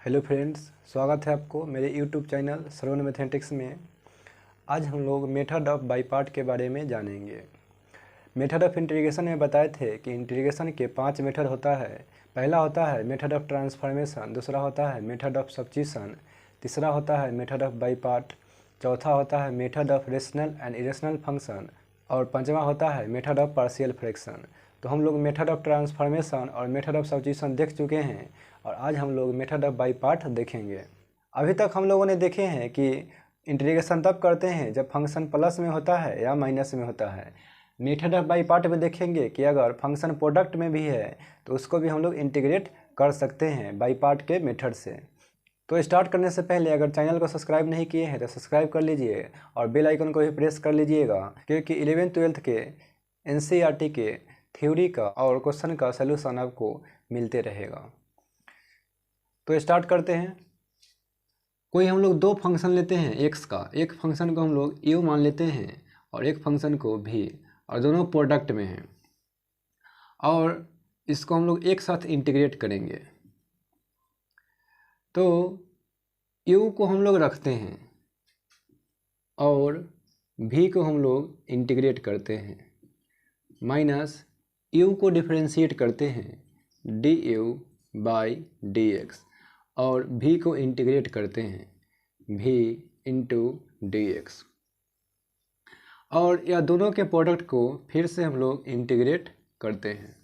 Hello friends, स्वागत है आपको मेरे यूट्यूब चैनल श्रवण मैथमेटिक्स में। आज हम लोग मेथड ऑफ बाई पार्ट के बारे में जानेंगे। मेथड ऑफ इंटीग्रेशन में बताए थे कि इंटीग्रेशन के 5 मेथड होता है। पहला होता है मेथड ऑफ ट्रांसफॉर्मेशन, दूसरा होता है मेथड ऑफ सब्स्टिट्यूशन, तीसरा होता है मेथड ऑफ बाई पार्ट, चौथा होता है method of rational and irrational function और पांचवा होता है मेथड ऑफ पार्शियल फ्रैक्शन। तो हम लोग मेथड ऑफ ट्रांसफॉर्मेशन और मेथड ऑफ सब्स्टिट्यूशन देख चुके हैं और आज हम लोग मेथड ऑफ बाई पार्ट देखेंगे। अभी तक हम लोगों ने देखे हैं कि इंटीग्रेशन तब करते हैं जब फंक्शन प्लस में होता है या माइनस में होता है। मेथड ऑफ बाई पार्ट में देखेंगे कि अगर फंक्शन प्रोडक्ट में भी है तो उसको भी हम लोग इंटीग्रेट कर सकते हैं बाई पार्ट के मेथड से। तो स्टार्ट करने से पहले अगर चैनल को सब्सक्राइब नहीं किए हैं तो सब्सक्राइब कर लीजिए और बेल आइकन को भी प्रेस कर लीजिएगा, क्योंकि 11th-12th के NCERT के थ्योरी का और क्वेश्चन का सलूशन आपको मिलते रहेगा। तो स्टार्ट करते हैं। कोई हम लोग दो फंक्शन लेते हैं एक्स का, एक फंक्शन को हम लोग यू मान लेते हैं और एक फंक्शन को भी, और दोनों प्रोडक्ट में हैं और इसको हम लोग एक साथ इंटीग्रेट करेंगे। तो यू को हम लोग रखते हैं और भी को हम लोग इंटीग्रेट करते हैं, माइनस यू को डिफरेंशिएट करते हैं D u by d x और भी को इंटीग्रेट करते हैं भी इंटू डी एक्स, और यह दोनों के प्रोडक्ट को फिर से हम लोग इंटीग्रेट करते हैं।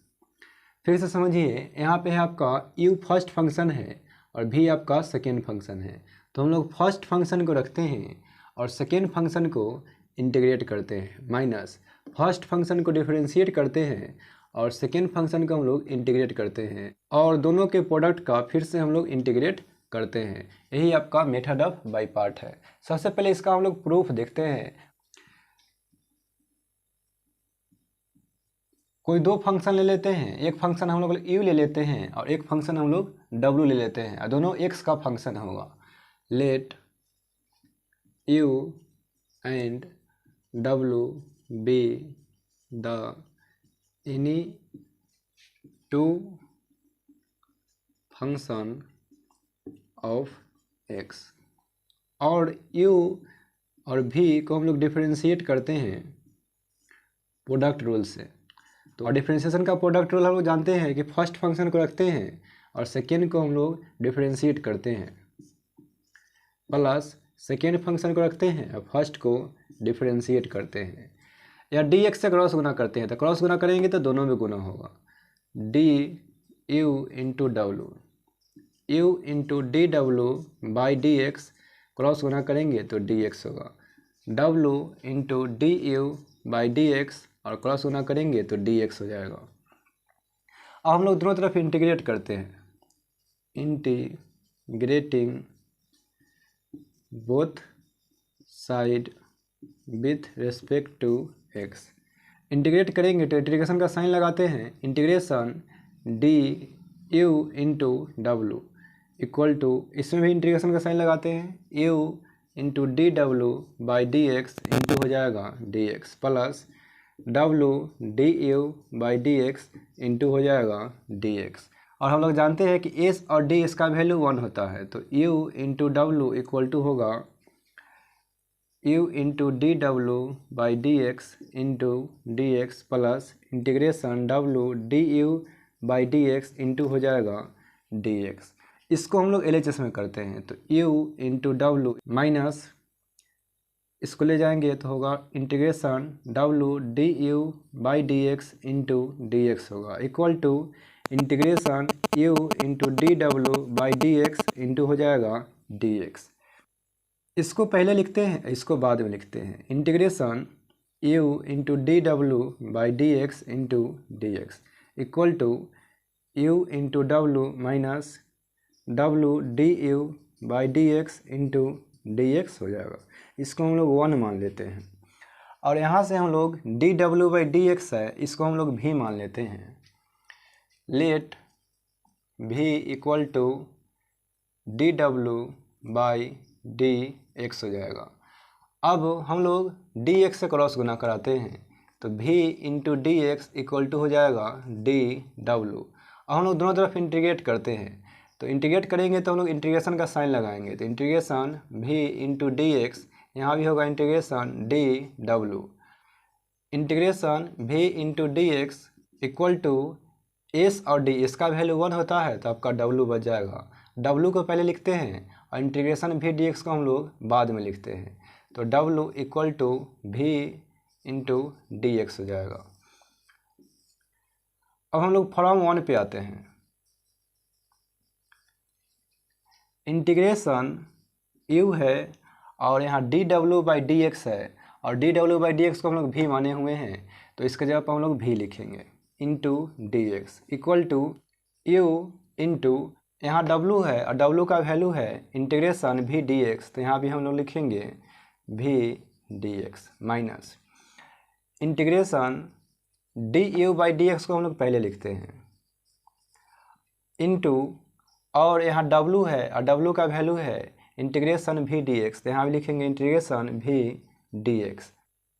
फिर से समझिए, यहाँ पे है आपका यू फर्स्ट फंक्शन है और भी आपका सेकेंड फंक्शन है। तो हम लोग फर्स्ट फंक्शन को रखते हैं और सेकेंड फंक्शन को इंटीग्रेट करते हैं, माइनस फर्स्ट फंक्शन को डिफरेंशिएट करते हैं और सेकेंड फंक्शन को हम लोग इंटीग्रेट करते हैं और दोनों के प्रोडक्ट का फिर से हम लोग इंटीग्रेट करते हैं। यही आपका मेथड ऑफ बाई पार्ट है। सबसे पहले इसका हम लोग प्रूफ देखते हैं। कोई दो फंक्शन ले लेते हैं, एक फंक्शन हम लोग यू ले लेते हैं और एक फंक्शन हम लोग डब्लू ले लेते हैं और दोनों एक्स का फंक्शन होगा। Let you and W be the any two function of x, और यू और भी को हम लोग डिफरेंशिएट करते हैं प्रोडक्ट रूल से। तो डिफरेंशिएशन का प्रोडक्ट रूल हम लोग जानते हैं कि फर्स्ट फंक्शन को रखते हैं और सेकेंड को हम लोग डिफरेंशिएट करते हैं, प्लस सेकेंड फंक्शन को रखते हैं और फर्स्ट को डिफरेंशिएट करते हैं, या डी एक्स से क्रॉस गुना करते हैं। तो क्रॉस गुना करेंगे तो दोनों में गुना होगा, डी यू इंटू डब्लू, यू इंटू डी डब्लू बाई डी एक्स, क्रॉस गुना करेंगे तो डी एक्स होगा, डब्लू into d u by d x और क्रॉस गुना करेंगे तो डी एक्स हो जाएगा। अब हम लोग दोनों तरफ इंटीग्रेट करते हैं, integrating both side with respect to x. Integrate करेंगे तो इंटीग्रेशन का साइन लगाते हैं, इंटीग्रेशन डी यू इंटू डब्लू इक्वल टू, इसमें भी इंटीग्रेशन का साइन लगाते हैं, यू इंटू डी डब्लू बाई डी एक्स इंटू हो जाएगा डी एक्स, प्लस डब्लू d u by d x into हो जाएगा डी एक्स। और हम लोग जानते हैं कि एस और डी इसका वैल्यू 1 होता है, तो यू इंटू डब्लू इक्वल टू होगा यू इंटू डी डब्लू by d x into d x, plus integration डब्लू d u by d x into हो जाएगा डी एक्स। इसको हम लोग LHS में करते हैं, तो यू इंटू डब्लू माइनस इसको ले जाएंगे तो होगा इंटीग्रेशन डब्लू d u by d x into d x होगा equal to integration u into d डब्लू बाई डी एक्स इंटू हो जाएगा डी एक्स। इसको पहले लिखते हैं, इसको बाद में लिखते हैं, इंटीग्रेशन यू इंटू डी डब्लू by d x into d x equal to you into W minus W d u by d x into d x हो जाएगा। इसको हम लोग 1 मान लेते हैं और यहाँ से हम लोग डी डब्लू बाई डी एक्स है, इसको हम लोग भी मान लेते हैं। Let v equal to d डब्लू बाई डी एक्स हो जाएगा। अब हम लोग डी एक्स से क्रॉस गुना कराते हैं, तो v into d x equal to हो जाएगा डी डब्लू। अब हम लोग दोनों तरफ इंटीग्रेट करते हैं, तो इंटीग्रेट करेंगे तो हम लोग इंटीग्रेशन का साइन लगाएंगे, तो integration v into d x, यहाँ भी होगा इंटीग्रेशन डी डब्लू, integration v into d x equal to s और डी, इसका वैल्यू 1 होता है तो आपका w बच जाएगा। w को पहले लिखते हैं और इंटीग्रेशन v डी एक्स को हम लोग बाद में लिखते हैं, तो w equal to v into d x हो जाएगा। अब हम लोग फॉर्म 1 पे आते हैं। इंटीग्रेशन u है और यहाँ D W by d x है, और D W by d x को हम लोग v माने हुए हैं, तो इसके जगह पर हम लोग v लिखेंगे into d x equal to u into यहाँ w है और w का वैल्यू है इंटीग्रेशन v डी एक्स, तो यहाँ भी हम लोग लिखेंगे v D x minus integration d u by d x को हम लोग पहले लिखते हैं इंटू, और यहाँ w है और w का वैल्यू है इंटीग्रेशन v डी एक्स, तो यहाँ भी लिखेंगे integration v D x,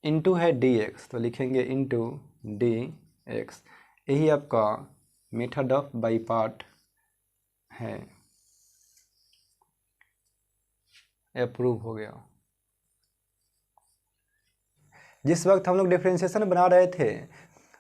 into है डी एक्स तो लिखेंगे इंटू डी एक्स। यही आपका मेथड ऑफ बाई पार्ट है, अप्रूव हो गया। जिस वक्त हम लोग डिफरेंशिएशन बना रहे थे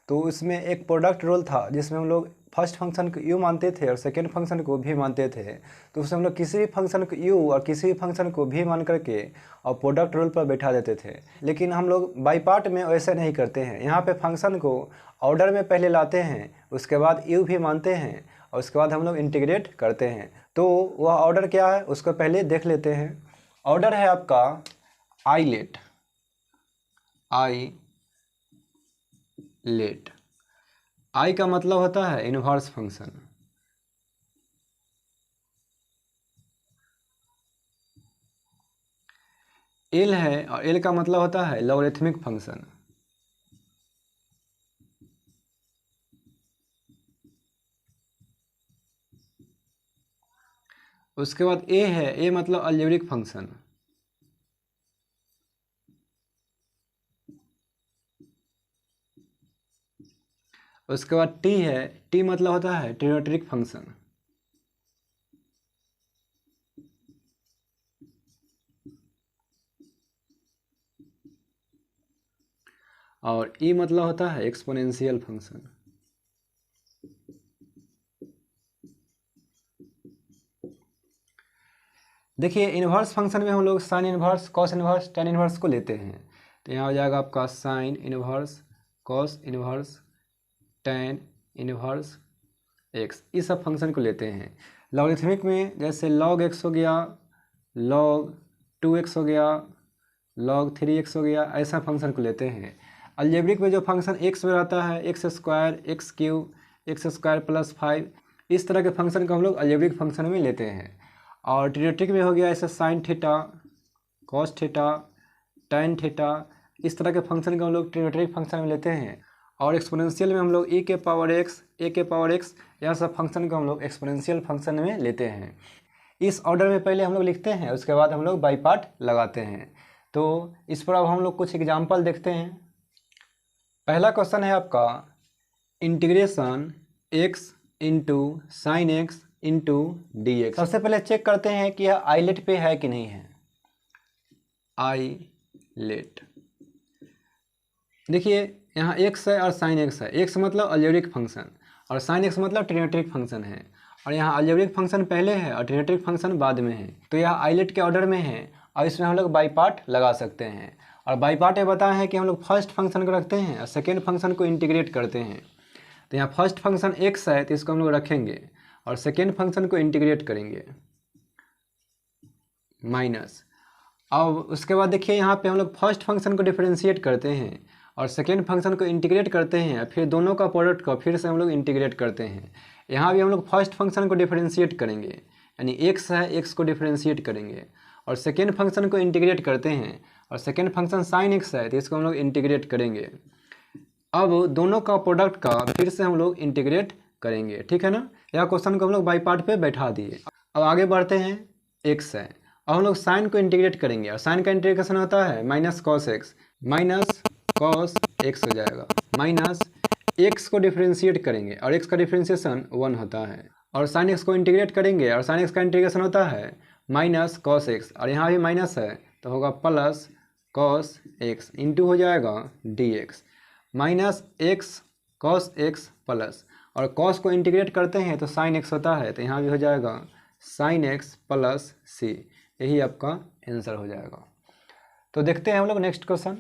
तो उसमें एक प्रोडक्ट रूल था जिसमें हम लोग फर्स्ट फंक्शन को u मानते थे और सेकेंड फंक्शन को v मानते थे, तो उसमें हम लोग किसी भी फंक्शन को u और किसी भी फंक्शन को v मान करके और प्रोडक्ट रूल पर बैठा देते थे। लेकिन हम लोग बाई पार्ट में वैसे नहीं करते हैं, यहाँ पे फंक्शन को ऑर्डर में पहले लाते हैं, उसके बाद u भी मानते हैं और उसके बाद हम लोग इंटीग्रेट करते हैं। तो वह ऑर्डर क्या है उसको पहले देख लेते हैं। ऑर्डर है आपका आइलेट, आई का मतलब होता है इन्वर्स फंक्शन, एल है और एल का मतलब होता है लॉगरिथमिक फंक्शन, उसके बाद ए है, ए मतलब अलजेब्रिक फंक्शन, उसके बाद टी है, टी मतलब होता है ट्रिग्नोमेट्रिक फंक्शन, और ई मतलब होता है एक्सपोनेंशियल फंक्शन। देखिए इन्वर्स फंक्शन में हम लोग sign inverse, cos inverse, tan inverse को लेते हैं, तो यहाँ हो जाएगा आपका sign inverse, cos inverse, tan inverse x, इस सब फंक्शन को लेते हैं। लॉगरिथमिक में जैसे log x हो गया, log 2x हो गया, log 3x हो गया, ऐसा फंक्शन को लेते हैं। अलजेब्रिक में जो फंक्शन x में रहता है x square, x cube, x square plus 5, इस तरह के फंक्शन को हम लोग अलजेब्रिक फंक्शन में लेते हैं। और ट्रिग्नोमेट्रिक में हो गया ऐसे sine theta, cos theta, tan theta, इस तरह के फंक्शन को हम लोग ट्रिग्नोमेट्रिक फंक्शन में लेते हैं। और एक्सपोनेंशियल में हम लोग e के पावर x, a के पावर x, यह सब फंक्शन को हम लोग एक्सपोनेंशियल फंक्शन में लेते हैं। इस ऑर्डर में पहले हम लोग लिखते हैं, उसके बाद हम लोग बाई पार्ट लगाते हैं। तो इस पर अब हम लोग कुछ एग्जाम्पल देखते हैं। पहला क्वेश्चन है आपका integration x into sine x into d x. सबसे पहले चेक करते हैं कि यह आइलेट पे है कि नहीं है। आइलेट, देखिए यहाँ x है और साइन x है, x मतलब अलजेब्रिक फंक्शन और साइन x मतलब ट्रिग्नोमेट्रिक फंक्शन है, और यहाँ अलजेब्रिक फंक्शन पहले है और ट्रिग्नोमेट्रिक फंक्शन बाद में है, तो यह आइलेट के ऑर्डर में है और इसमें हम लोग बाई पार्ट लगा सकते हैं। और बाई पार्ट ये बताए हैं कि हम लोग फर्स्ट फंक्शन को रखते हैं और सेकेंड फंक्शन को इंटीग्रेट करते हैं। तो यहाँ फर्स्ट फंक्शन x है तो इसको हम लोग रखेंगे और सेकेंड फंक्शन को इंटीग्रेट करेंगे माइनस। अब उसके बाद देखिए यहाँ पे हम लोग फर्स्ट फंक्शन को डिफरेंशिएट करते हैं और सेकेंड फंक्शन को इंटीग्रेट करते हैं, फिर दोनों का प्रोडक्ट को फिर से हम लोग इंटीग्रेट करते हैं। यहाँ भी हम लोग फर्स्ट फंक्शन को डिफरेंशिएट करेंगे, यानी x है, x को डिफरेंशिएट करेंगे और सेकेंड फंक्शन को इंटीग्रेट करते हैं, और सेकेंड फंक्शन साइन x है तो इसको हम लोग इंटीग्रेट करेंगे। अब दोनों का प्रोडक्ट का फिर से हम लोग इंटीग्रेट करेंगे, ठीक है ना। यह क्वेश्चन को हम लोग बाई पार्ट पे बैठा दिए। अब आगे बढ़ते हैं, x है, अब हम लोग साइन को इंटीग्रेट करेंगे और साइन का इंटीग्रेशन होता है minus cos x, minus cos x हो जाएगा, माइनस एक्स को डिफरेंशिएट करेंगे और एक्स का डिफरेंशिएशन 1 होता है। और साइन एक्स को इंटीग्रेट करेंगे और साइन एक्स का इंटीग्रेशन होता है माइनस कॉस एक्स, और यहाँ भी माइनस है तो होगा प्लस कॉस एक्स इंटू हो जाएगा d x, minus x cos x plus, और कॉस को इंटीग्रेट करते हैं तो साइन एक्स होता है तो यहाँ भी हो जाएगा साइन एक्स प्लस सी, यही आपका आंसर हो जाएगा। तो देखते हैं हम लोग नेक्स्ट क्वेश्चन।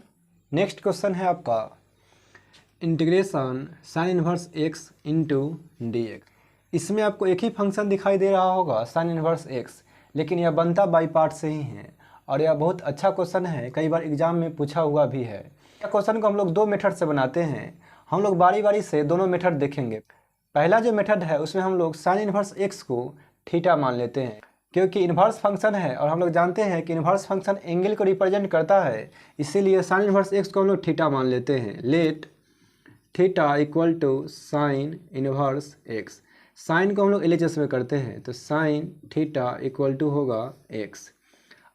नेक्स्ट क्वेश्चन है आपका integration sign inverse x into d x. इसमें आपको एक ही फंक्शन दिखाई दे रहा होगा साइन इनवर्स एक्स, लेकिन यह बनता बाई पार्ट से ही है और यह बहुत अच्छा क्वेश्चन है, कई बार एग्जाम में पूछा हुआ भी है। क्वेश्चन को हम लोग दो मेथड से बनाते हैं, हम लोग बारी बारी से दोनों मेथड देखेंगे। पहला जो मेथड है उसमें हम लोग साइन इनवर्स एक्स को थीटा मान लेते हैं, क्योंकि इन्वर्स फंक्शन है और हम लोग जानते हैं कि इन्वर्स फंक्शन एंगल को रिप्रेजेंट करता है, इसीलिए साइन इनवर्स एक्स को हम लोग थीटा मान लेते हैं। Let theta equal to sine inverse x, sine को हम लोग LHS में करते हैं तो साइन थीटा इक्वल टू होगा एक्स,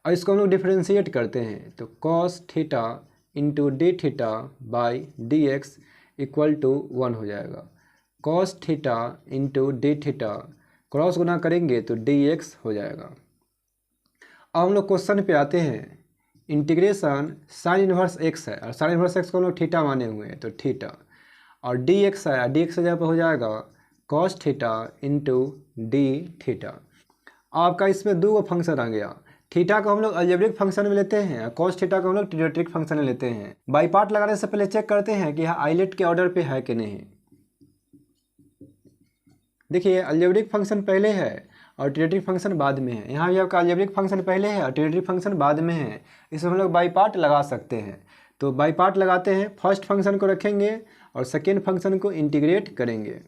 और इसको हम लोग डिफ्रेंशिएट करते हैं तो cos theta into d theta by d x equal to 1 हो जाएगा। Cos theta into d theta cross गुना करेंगे तो डी एक्स हो जाएगा। अब हम लोग क्वेश्चन पे आते हैं। इंटीग्रेशन साइन इनवर्स एक्स है और साइन इनवर्स एक्स को हम लोग थीटा माने हुए हैं तो थीटा, और डी एक्स है, डी एक्स जगह पर हो जाएगा cos theta into d theta. आपका इसमें दो फंक्शन आ गया, थीटा को हम लोग अलजेब्रिक फंक्शन में लेते हैं, कॉस थीटा को हम लोग ट्रिगोनोमेट्रिक फंक्शन में लेते हैं। बाई पार्ट लगाने से पहले चेक करते हैं कि यह आइलेट के ऑर्डर पे है कि नहीं। देखिए अलजेब्रिक फंक्शन पहले है और ट्रिगोनोमेट्रिक फंक्शन बाद में है। यहाँ भी आपका अलजेब्रिक फंक्शन पहले है और ट्रिगोनोमेट्रिक फंक्शन बाद में है, इसमें हम लोग बाई पार्ट लगा सकते हैं। तो बाई पार्ट लगाते हैं, फर्स्ट फंक्शन को रखेंगे और सेकेंड फंक्शन को इंटीग्रेट करेंगे,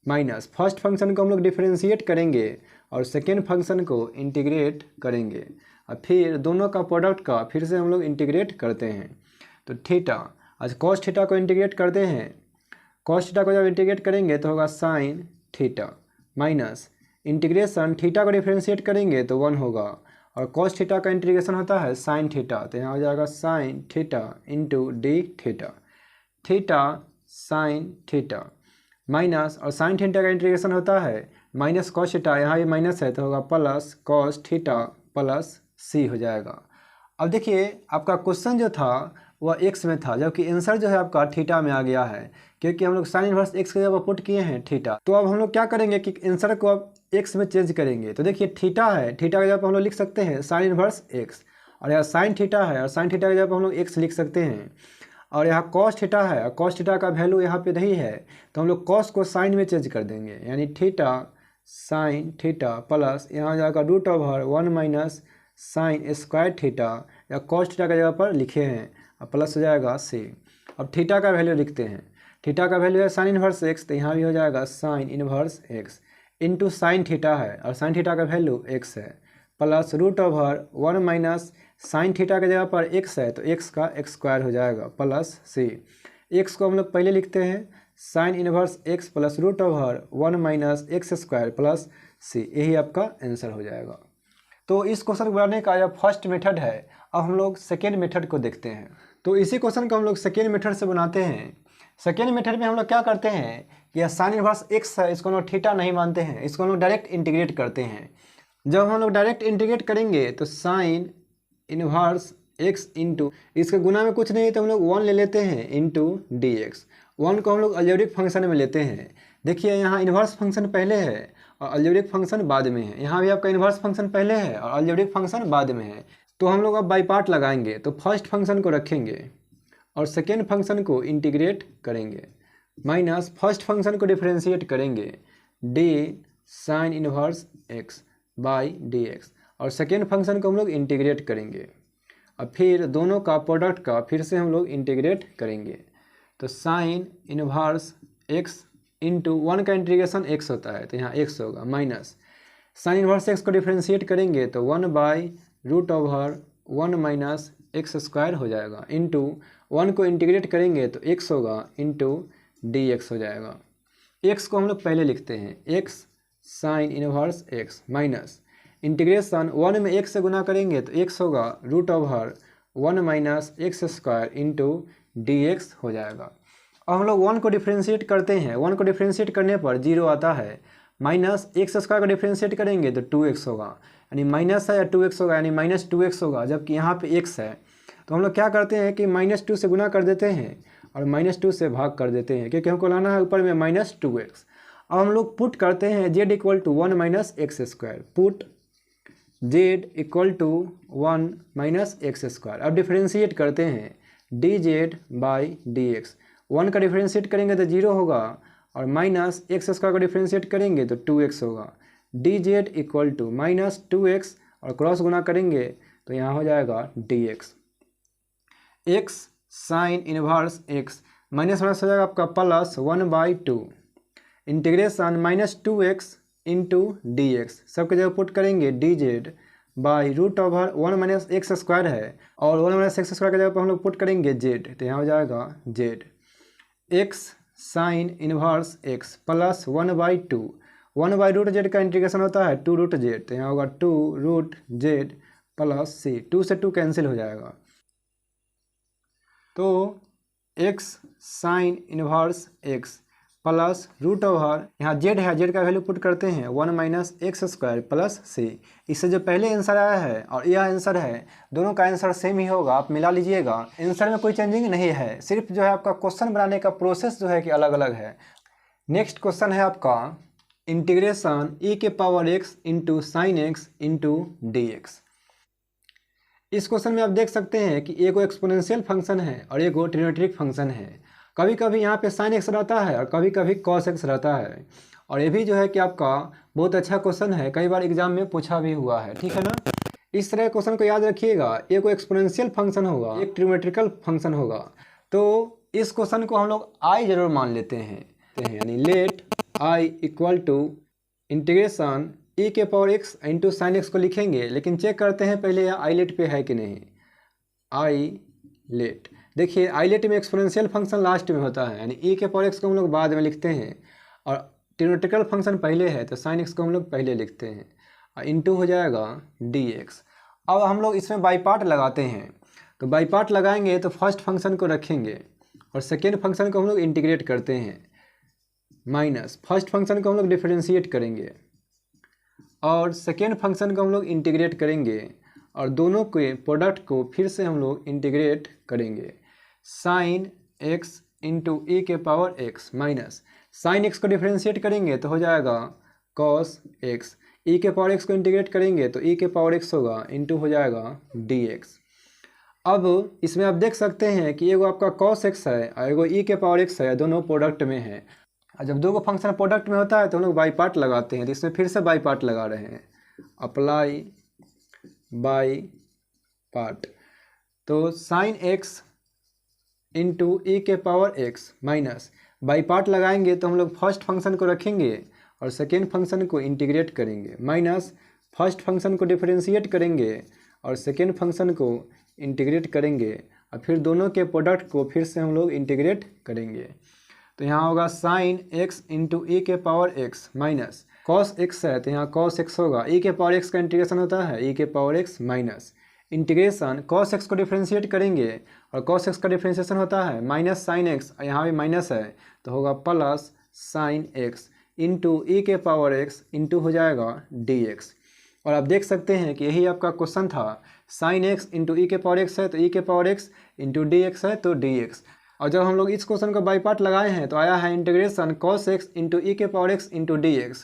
माइनस फर्स्ट फंक्शन को हम लोग डिफ्रेंशिएट करेंगे और सेकेंड फंक्शन को इंटीग्रेट करेंगे, और फिर दोनों का प्रोडक्ट का फिर से हम लोग इंटीग्रेट करते हैं। तो थीटा, आज कॉस थीटा को इंटीग्रेट करते हैं, कॉस थीटा को जब इंटीग्रेट करेंगे तो होगा sine theta, minus integration theta को डिफ्रेंशिएट करेंगे तो 1 होगा, और कॉस थीटा का इंटीग्रेशन होता है साइन थीटा तो यहाँ हो जाएगा sine theta into d theta, theta sine theta minus, और साइन थीटा का इंटीग्रेशन होता है माइनस कॉस थीटा, यहाँ भी माइनस है तो होगा प्लस कॉस थीटा प्लस सी हो जाएगा। अब देखिए आपका क्वेश्चन जो था वह एक्स में था, जबकि आंसर जो है आपका थीटा में आ गया है, क्योंकि हम लोग साइन इनवर्स एक्स के जब पुट किए हैं थीटा। तो अब हम लोग क्या करेंगे कि आंसर को अब एक्स में चेंज करेंगे। तो देखिए थीटा है, थीटा के जगह हम लोग लिख सकते हैं साइन इनवर्स एक्स, और यहाँ साइन थीटा है और साइन थीटा के जगह हम लोग एक्स लिख सकते हैं, और यहाँ कॉस थीटा है और कॉस थीटा का वैल्यू यहाँ पे नहीं है तो हम लोग कॉस को साइन में चेंज कर देंगे, यानी थीटा साइन थीटा प्लस यहाँ जाकर root over 1 minus sine square theta, या कॉस थीटा की जगह पर लिखे हैं और प्लस हो जाएगा सी। अब थीटा का वैल्यू लिखते हैं, थीटा का वैल्यू है साइन इनवर्स एक्स तो यहाँ भी हो जाएगा sine inverse x into sine theta है और साइन थीटा का वैल्यू एक्स है, plus root over 1 minus sine theta के जगह पर एक्स है तो एक्स का एक्स स्क्वायर हो जाएगा प्लस सी। एक्स को हम लोग पहले लिखते हैं sine inverse x plus root over 1 minus x square plus c, यही आपका आंसर हो जाएगा। तो इस क्वेश्चन को बनाने का यह फर्स्ट मेथड है। अब हम लोग सेकेंड मेथड को देखते हैं। तो इसी क्वेश्चन को हम लोग सेकेंड मेथड से बनाते हैं। सेकेंड मेथड में हम लोग क्या करते हैं कि यह साइन इनवर्स एक्स है, इसको हम लोग थीटा नहीं मानते हैं, इसको हम लोग डायरेक्ट इंटीग्रेट करते हैं। जब हम लोग डायरेक्ट इंटीग्रेट करेंगे तो साइन इनवर्स एक्स इंटू, इसके गुना में कुछ नहीं है तो हम लोग 1 ले लेते हैं इंटू डी एक्स, 1 को हम लोग अलजेब्रिक फंक्शन में लेते हैं। देखिए यहाँ इन्वर्स फंक्शन पहले है और अलजेब्रिक फंक्शन बाद में है, यहाँ भी आपका इन्वर्स फंक्शन पहले है और अलजेब्रिक फंक्शन बाद में है। तो हम लोग अब बाई पार्ट लगाएंगे, तो फर्स्ट फंक्शन को रखेंगे और सेकेंड फंक्शन को इंटीग्रेट करेंगे, माइनस फर्स्ट फंक्शन को डिफ्रेंशिएट करेंगे D sign inverse x by d x, और सेकेंड फंक्शन को हम लोग इंटीग्रेट करेंगे और फिर दोनों का प्रोडक्ट का फिर से हम लोग इंटीग्रेट करेंगे। तो साइन इनवर्स एक्स इंटू 1 का इंटीग्रेशन एक्स होता है तो यहाँ एक्स होगा, माइनस साइन इनवर्स एक्स को डिफ्रेंशिएट करेंगे तो 1 by root over 1 minus x square हो जाएगा, इंटू 1 को इंटीग्रेट करेंगे तो एक्स होगा इंटू डी एक्स हो जाएगा। एक्स को हम लोग पहले लिखते हैं x sine inverse x, minus integration 1 में एक्स से गुना करेंगे तो एक्स होगा root over 1 minus x square into d x हो जाएगा। अब हम लोग 1 को डिफ्रेंशिएट करते हैं, 1 को डिफ्रेंशिएट करने पर 0 आता है, माइनस एक्स स्क्वायर का डिफ्रेंशिएट करेंगे तो 2x होगा, यानी माइनस है या 2x होगा, यानी माइनस 2x होगा। जबकि यहाँ पे x है तो हम लोग क्या करते हैं कि -2 से गुना कर देते हैं और -2 से भाग कर देते हैं, क्योंकि हमको लाना है ऊपर में -2x। अब हम लोग पुट करते हैं z equal to 1 minus x square, put z equal to 1 minus x square. अब डिफ्रेंशिएट करते हैं dz बाई dx, 1 का डिफ्रेंशिएट करेंगे तो 0 होगा और माइनस एक्स स्क्वायर का डिफ्रेंशिएट करेंगे तो 2x होगा। dz equal to minus 2x और क्रॉस गुना करेंगे तो यहाँ हो जाएगा dx। x sine inverse x minus minus हो जाएगा आपका +1/2 इंटीग्रेशन -2x इंटू dx, सबके जगह पुट करेंगे dz by √1 minus x square है और 1 माइनस एक्स स्क्वायर के जगह पर हम लोग पुट करेंगे z, तो यहाँ हो जाएगा z। x sine inverse x +1/2, 1/√z का इंटीग्रेशन होता है 2√z, तो यहाँ होगा 2√z प्लस c, 2 से 2 कैंसिल हो जाएगा। तो x sine inverse x plus √, यहाँ z है, z का वैल्यू पुट करते हैं 1 minus x square plus c। इससे जो पहले आंसर आया है और यह आंसर है, दोनों का आंसर सेम ही होगा, आप मिला लीजिएगा। आंसर में कोई चेंजिंग नहीं है, सिर्फ जो है आपका क्वेश्चन बनाने का प्रोसेस जो है कि अलग अलग है। नेक्स्ट क्वेश्चन है आपका integration e⁻x into sine x into dx। इस क्वेश्चन में आप देख सकते हैं कि एक एक्सपोनेंशियल फंक्शन है और एक ट्रिग्नोमेट्रिक फंक्शन है। कभी कभी यहाँ पे साइन एक्स रहता है और कभी कभी कॉस एक्स रहता है, और ये भी जो है कि आपका बहुत अच्छा क्वेश्चन है, कई बार एग्जाम में पूछा भी हुआ है, ठीक है ना। इस तरह क्वेश्चन को याद रखिएगा, एक एक्सपोनेंशियल फंक्शन होगा, एक ट्रिग्नोमेट्रिकल फंक्शन होगा। तो इस क्वेश्चन को हम लोग आई जरूर मान लेते हैं, यानी let I equal to integration e⁻x into sine x को लिखेंगे, लेकिन चेक करते हैं पहले यहाँ आई लेट पे है कि नहीं। आई लेट, देखिए आई लेट में एक्सपोनेंशियल फंक्शन लास्ट में होता है, यानी e⁻x को हम लोग बाद में लिखते हैं और ट्रिग्नोमेट्रिकल फंक्शन पहले है तो साइन एक्स को हम लोग पहले लिखते हैं और इंटू हो जाएगा dx। अब हम लोग इसमें बाई पार्ट लगाते हैं, तो बाई पार्ट लगाएंगे तो फर्स्ट फंक्शन को रखेंगे और सेकेंड फंक्शन को हम लोग इंटीग्रेट करते हैं, माइनस फर्स्ट फंक्शन को हम लोग डिफरेंशिएट करेंगे और सेकेंड फंक्शन को हम लोग इंटीग्रेट करेंगे और दोनों के प्रोडक्ट को फिर से हम लोग इंटीग्रेट करेंगे। Sign x into e⁻x minus sign x को डिफरेंशिएट करेंगे तो हो जाएगा कॉस एक्स, e⁻x को इंटीग्रेट करेंगे तो e⁻x होगा इंटू हो जाएगा dx। अब इसमें आप देख सकते हैं कि एगो आपका कॉस एक्स है और एगो e⁻x है, दोनों प्रोडक्ट में है। और जब दो फंक्शन प्रोडक्ट में होता है तो हम लोग बाई पार्ट लगाते हैं, तो इसमें फिर से बाई पार्ट लगा रहे हैं, अप्लाई बाई पार्ट। तो sign x into e⁻x minus by part लगाएंगे तो हम लोग फर्स्ट फंक्शन को रखेंगे और सेकेंड फंक्शन को इंटीग्रेट करेंगे, माइनस फर्स्ट फंक्शन को डिफरेंशिएट करेंगे और सेकेंड फंक्शन को इंटीग्रेट करेंगे और फिर दोनों के प्रोडक्ट को फिर से हम लोग इंटीग्रेट करेंगे। तो यहाँ होगा sign x into e⁻x minus cos x है तो यहाँ कॉस एक्स होगा, e⁻x का इंटीग्रेशन होता है e⁻x minus integration cos x को डिफरेंशिएट करेंगे और कॉस एक्स का डिफरेंशिएशन होता है माइनस साइन एक्स, यहाँ भी माइनस है तो होगा plus sign x into e⁻x into हो जाएगा dx। और आप देख सकते हैं कि यही आपका क्वेश्चन था, साइन एक्स इंटू e⁻x है तो e⁻x इंटू dx है तो dx। और जब हम लोग इस क्वेश्चन को बाई पार्ट लगाए हैं तो आया है integration cos x into e⁻x into dx,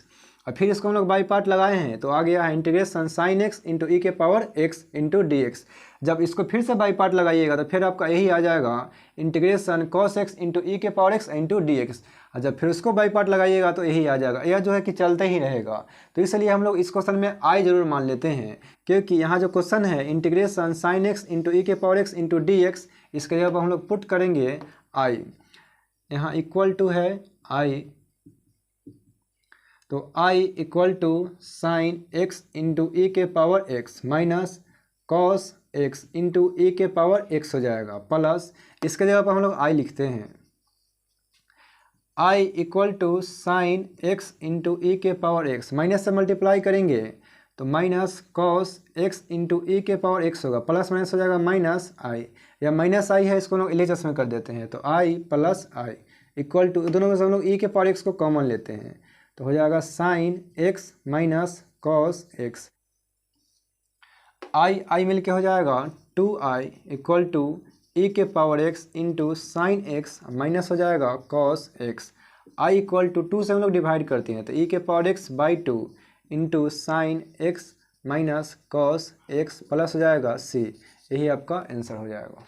और फिर इसको हम लोग बाई पार्ट लगाए हैं तो आ गया है integration sign x into e⁻x into dx। जब इसको फिर से बाई पार्ट लगाइएगा तो फिर आपका यही आ जाएगा integration cos x into e⁻x into dx, और जब फिर उसको बाई पार्ट लगाइएगा तो यही आ जाएगा। यह जो है कि चलते ही रहेगा, तो इसलिए हम लोग इस क्वेश्चन में आई जरूर मान लेते हैं, क्योंकि यहाँ जो क्वेश्चन है integration sign x into e⁻x into dx, इसके जगह पर हम लोग पुट करेंगे आई, यहाँ इक्वल टू है आई, तो I equal to sine x into e⁻x minus cos x into e⁻x हो जाएगा प्लस, इसके जगह पर हम लोग आई लिखते हैं, I equal to sine x into e⁻x minus से मल्टीप्लाई करेंगे तो minus cos x into e⁻x होगा, प्लस माइनस हो जाएगा माइनस आई, या माइनस आई है इसको हम लोग LHS में कर देते हैं तो आई प्लस आई इक्वल टू, दोनों में से हम लोग e⁻x को कॉमन लेते हैं तो हो जाएगा sine x minus cos x. I मिल के हो जाएगा 2i इक्वल टू ई के power x into sine x minus हो जाएगा cos x. I equal to 2 से हम लोग डिवाइड करते हैं तो ई के power x by 2 into sine x minus cos x plus हो जाएगा सी। यही आपका आंसर हो जाएगा।